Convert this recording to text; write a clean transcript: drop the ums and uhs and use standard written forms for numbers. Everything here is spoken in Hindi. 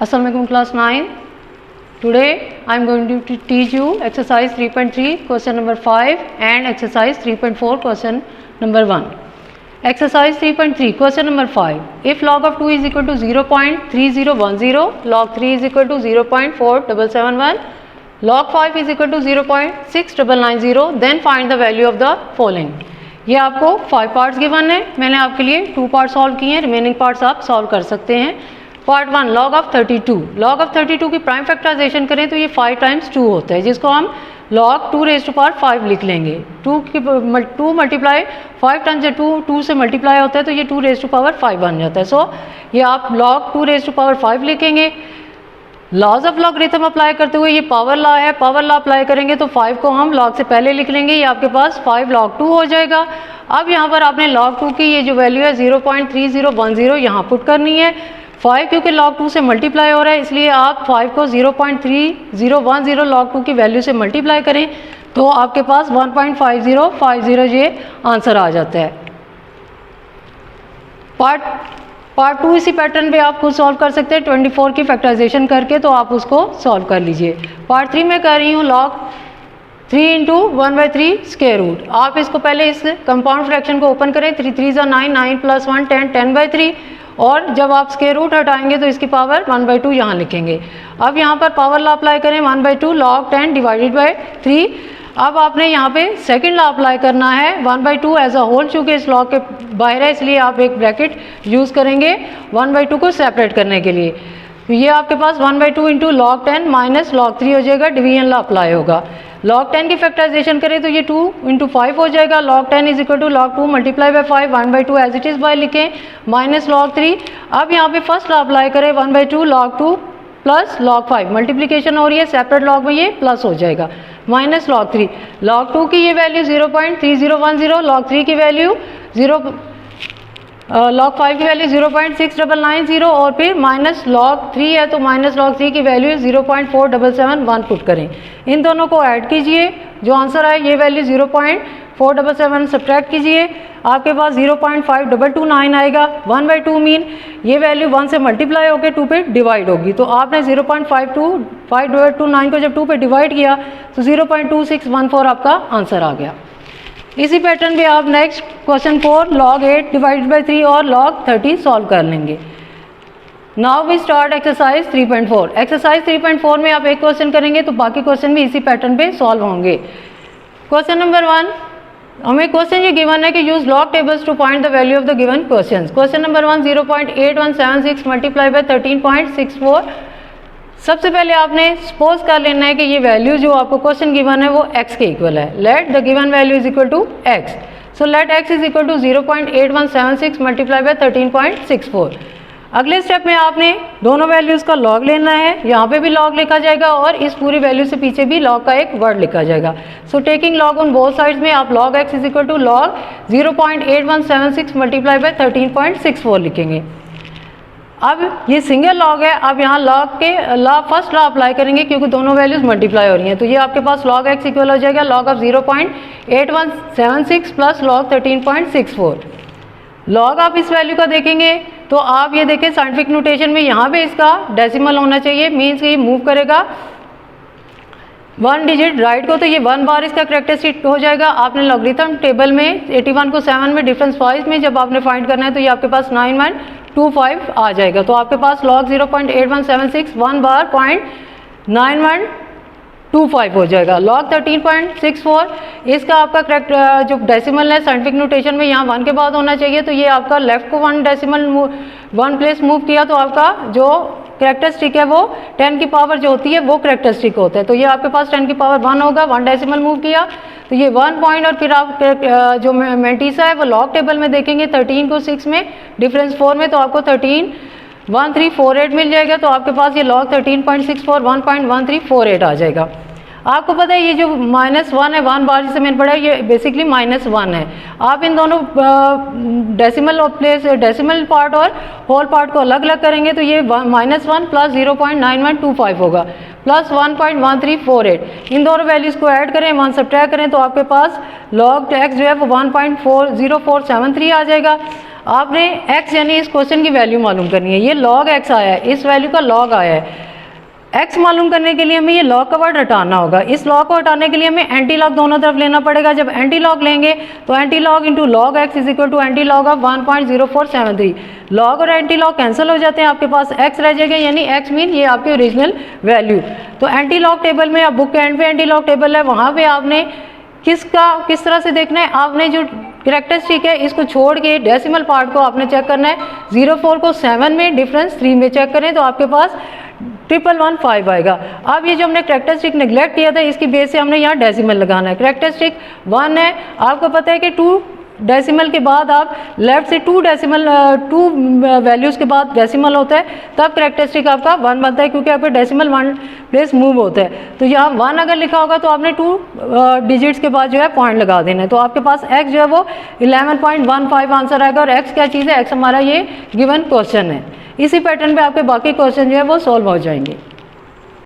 Assalamu alaikum class 9. Today I am going to teach you exercise 3.3 question number 5 and exercise 3.4 question number 1. Exercise 3.3 question number 5. If log of 2 is equal to 0.3010, log 3 is equal to 0.4771, log 5 is equal to 0.6990, then find the value of the following. ये आपको 5 पार्ट्स गिवन है, मैंने आपके लिए 2 पार्ट सॉल्व किए हैं, रिमेनिंग पार्ट्स आप सॉल्व कर सकते हैं. Part 1 log of 32. log of 32 की प्राइम फैक्टराइजेशन करें तो ये 5 times 2 होता है, जिसको हम log 2 raised to power 5 लिख लेंगे. 2 मल्टीप्लाई 5 टाइम्स 2 से मल्टीप्लाई होता है तो ये 2 raised to power 5 बन जाता है. सो ये आप log 2 raised to power 5 लिखेंगे. लॉज ऑफ लॉगरिथम अप्लाई करते हुए ये पावर लॉ है, पावर लॉ अप्लाई करेंगे तो 5 को हम लॉग से पहले लिख लेंगे, ये आपके पास 5 log 2 हो जाएगा. अब यहाँ पर आपने log 2 की ये जो वैल्यू है 0.3010 यहाँ पुट करनी है. 5 क्योंकि log 2 से मल्टीप्लाई हो रहा है इसलिए आप 5 को 0.3010 log 2 की वैल्यू से मल्टीप्लाई करें तो आपके पास 1.5050 ये आंसर आ जाता है. पार्ट 2 इसी पैटर्न पे आप खुद सॉल्व कर सकते हैं 24 की फैक्टराइजेशन करके, तो आप उसको सॉल्व कर लीजिए. पार्ट 3 में कर रही हूँ log 3 इंटू 1/3 स्क्वायर रूट. आप इसको पहले इस कंपाउंड फ्रैक्शन को ओपन करें, 3 3 9 9 + 1 10 10/3, और जब आप स्क्वायर रूट हटाएंगे तो इसकी पावर 1/2 यहाँ लिखेंगे. अब यहाँ पर पावर लॉ अप्लाई करें 1/2 log 10 डिवाइडेड बाई 3. अब आपने यहाँ पे सेकंड लॉ अप्लाई करना है 1/2 एज अ होल, चूँकि इस लॉ के बाहर है इसलिए आप एक ब्रैकेट यूज़ करेंगे 1/2 को सेपरेट करने के लिए. तो ये आपके पास 1/2 इंटू log 10 माइनस log 3 हो जाएगा, डिवीजन लॉ अप्लाई होगा. log 10 की फैक्टराइजेशन करें तो ये 2 इंटू 5 हो जाएगा. log 10 is equal to log 2 multiply by 5, 1/2 as it is by लिखें, माइनस log 3. अब यहाँ पे फर्स्ट लॉ अप्लाई करें 1/2 log 2 प्लस log 5, मल्टीप्लीकेशन हो रही है सेपरेट लॉग में, ये प्लस हो जाएगा, माइनस log 3. log 2 की ये वैल्यू 0.3010, log 3 की वैल्यू log 5 की वैल्यू 0.6990, और फिर माइनस log 3 है तो माइनस log 3 की वैल्यू 0.4771 पुट करें. इन दोनों को ऐड कीजिए, जो आंसर आए ये वैल्यू 0.477 सब्ट्रैक्ट कीजिए, आपके पास 0.5229 आएगा. 1/2 मीन ये वैल्यू 1 से मल्टीप्लाई होकर 2 पे डिवाइड होगी, तो आपने 0.529 को जब 2 पे डिवाइड किया तो 0.2614 आपका आंसर आ गया. इसी पैटर्न पे आप next question 4 log 8 divided by 3 और log 30 सॉल्व कर लेंगे. Now we start exercise 3.4. Exercise 3.4 में आप एक क्वेश्चन करेंगे तो बाकी क्वेश्चन भी इसी पैटर्न पे सॉल्व होंगे. क्वेश्चन नंबर 1, हमें क्वेश्चन ये गिवन है कि use log tables two find the value of the given question. Question number 1 0.8176 multiply by 13.64. सबसे पहले आपने सपोज कर लेना है कि ये वैल्यू जो आपको क्वेश्चन गिवन है वो x के इक्वल है. Let the given value is equal to x. So let x is equal to 0.8176 multiply by 13.64. अगले स्टेप में आपने दोनों वैल्यूज़ का लॉग लेना है, यहाँ पे भी लॉग लिखा जाएगा और इस पूरी वैल्यू से पीछे भी लॉग का एक वर्ड लिखा जाएगा. So taking log on both sides में आप log x is equal to log 0.8176 multiply by 13.64 लिखेंगे. अब ये सिंगल लॉग है, अब यहाँ लॉग के फर्स्ट लॉ अप्लाई करेंगे क्योंकि दोनों वैल्यूज मल्टीप्लाई हो रही हैं, तो ये आपके पास log x इक्वल हो जाएगा log of 0.8176 plus log 13.64. Log आप इस वैल्यू का देखेंगे तो आप ये देखें साइंटिफिक नोटेशन में यहाँ पे इसका डेसिमल होना चाहिए, मीन्स कि ये मूव करेगा 1 डिजिट राइट को, तो ये 1 बार इसका करेक्टरिस्टिक हो जाएगा. आपने लॉगरिथम टेबल में 81 को 7 में डिफरेंस वाइज में जब आपने फाइंड करना है तो ये आपके पास 9125 आ जाएगा. तो आपके पास log 0.8176 1 बार 0.9125 हो जाएगा. log 13.64 इसका आपका करेक्ट जो डेसिमल है साइंटिफिक नोटेशन में यहाँ 1 के बाद होना चाहिए, तो ये आपका लेफ्ट को 1 डेसिमल 1 प्लेस मूव किया तो आपका जो करेक्टरिस्टिक है वो 10 की पावर जो होती है वो करेक्टरिस्टिक होता है. तो ये आपके पास 10 की पावर 1 होगा, 1 डेसिमल मूव किया तो ये 1 पॉइंट, और फिर आप जो मेंटिसा है वो लॉग टेबल में देखेंगे 13 को 6 में डिफरेंस 4 में, तो आपको 13.1348 मिल जाएगा. तो आपके पास ये log 13.64 1.1348 आ जाएगा. आपको पता है ये जो -1 है, 1 बार जिसे मैंने पढ़ा है, ये बेसिकली -1 है। आप इन दोनों डेसिमल पार्ट और होल पार्ट को अलग अलग करेंगे तो ये -1 प्लस 0.9125 होगा प्लस 1.1348। इन दोनों वैल्यूज़ को ऐड करें, 1 सब्ट्रैक्ट करें तो आपके पास log x जो है वो 1.0473 आ जाएगा। आपने x यानी इस क्वेश्चन की वैल्यू मालूम करनी है। ये log x आया है, इस वैल्यू का log आया है। x मालूम करने के लिए हमें ये log का वर्ड हटाना होगा। इस log को हटाने के लिए हमें एंटी लॉग दोनों तरफ लेना पड़ेगा। जब एंटी लॉग लेंगे तो anti log into log x is equal to anti log of 1.0473। log और एंटी लॉग कैंसिल हो जाते हैं, आपके पास x रह जाएगा, यानी x मीन ये आपकी ओरिजिनल वैल्यू। तो एंटी लॉग टेबल में, आप बुक के एंड पे एंटी लॉग टेबल है, वहाँ पे आपने किस तरह से देखना है, आपने जो कैरेक्टरिस्टिक है इसको छोड़ के डेसिमल पार्ट को आपने चेक करना है। 04 को 7 में, डिफरेंस 3 में चेक करें तो आपके पास 1115 आएगा। अब ये जो हमने कैरेक्टरिस्टिक नेग्लेक्ट किया था, इसकी बेस से हमने यहाँ डेसिमल लगाना है। कैरेक्टरिस्टिक 1 है, आपको पता है कि 2 डेसिमल के बाद आप लेफ्ट से 2 वैल्यूज़ के बाद डेसिमल होता है, तब कैरेक्टरिस्टिक आपका 1 बनता है, क्योंकि आपका डेसिमल 1 प्लेस मूव होता है। तो यहाँ 1 अगर लिखा होगा तो आपने 2 डिजिट्स के बाद जो है पॉइंट लगा देना है। तो आपके पास x जो है वो 11.15 आंसर आएगा। और x क्या चीज़ है? x हमारा ये गिवन क्वेश्चन है। इसी पैटर्न पे आपके बाकी क्वेश्चन जो है वो सॉल्व हो जाएंगे।